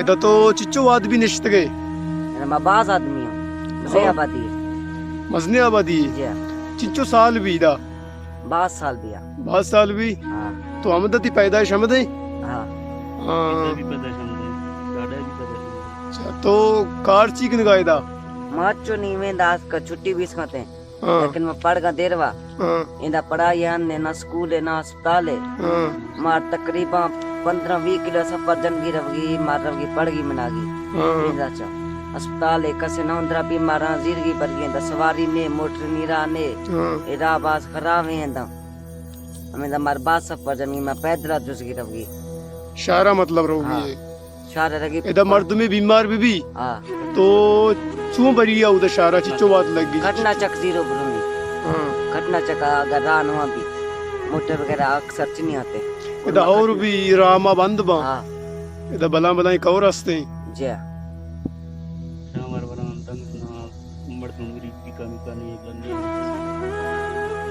ادھر تو چچو آدمی نشت گئے میں بعض آدمی ہوں مزے آبادی مزنے آبادی جی چچو سال بھی دا 22 سال بھی 22 سال بھی ہاں تو آمدہ تی پیدائش آمدہ ہی ہاں اچھا تو کار چیکن گائے دا ماچو نہیں میں داس کا چھٹی بھی سکھاتے ہیں لیکن میں پڑھ گا دیروا اندہ پڑھائی ہے نہ سکول ہے نہ ہسپتال ہے مار تقریباً 15-20 کلو سفر جنگی روگی مار روگی پڑھ گی مناگی اندہ چا ہسپتال ہے کسے نہ اندرہ بیماراں زیرگی برگی اندہ سواری نے موٹر نیرہ نے راہ باز خراب ہیں اندہ ہمیں اندہ مار باز سفر جنگی میں پیدلہ جزگی روگی شارہ مطلب روگی ہے شارہ رگی ادھا مرد میں بیمار بھی تو چون بری آؤ دا شارہ چچو بات لگ گی گھٹنا چک زیرو برونی گھٹنا چک اگر ران ہوا بھی موٹر وغیرہ اکثر چنی آتے ادھا اور بھی راما بند با ادھا بلان بلان ایک اور ہستے ہیں جی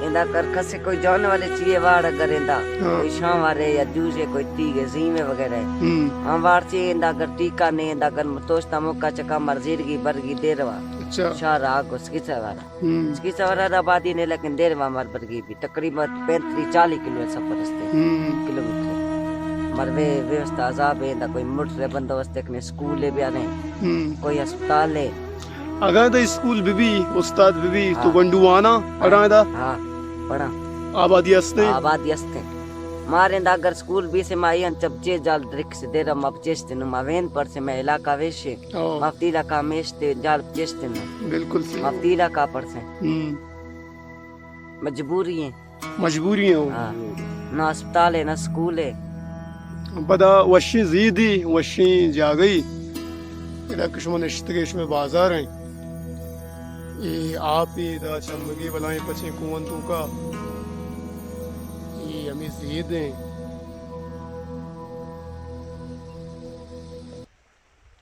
اندہ کر کسے کوئی جان والے چیئے وار اگر اندہ کوئی شام وارے یا جوزے کوئی تیگے زیمے وغیرہ ہے ہم وار چیئے اندہ اگر ٹیکا نہیں اندہ اگر توشتا موقع چکا مرزیرگی برگی دیروا شاہ آگو سکیسا وارا دا بادی نہیں لیکن دیروا مر برگی بھی تقریبا 35-40 کلو سفر استے کلومیٹر مروے ویوستا عذاب ہے اندہ کوئی مٹر بندوست ایک نے سکول ہے بھی آنے کوئی ہسپتال ہے اگر دا اسکول بھی استاد بھی تو گنڈو آنا پڑھا دا ہاں پڑھا آبادی ہستے آبادی ہستے مارے دا اگر سکول بھی سے مائی چب چے جال درک سے دے رہا مب چیستے نو ماوین پر سے میں علاقہ ویشے مفتی علاقہ میشتے جال چیستے نو بالکل مفتی علاقہ پر سے مجبوری ہیں مجبوری ہیں نہ اسپتال ہے نہ سکول ہے بدا وشی زیدی وشی جا گئی ادا کشمہ نشتگیش میں بازار ہیں یہ آپ ہی دا چمگی بلائیں پچھیں کون تو کا یہ ہمیں زید ہیں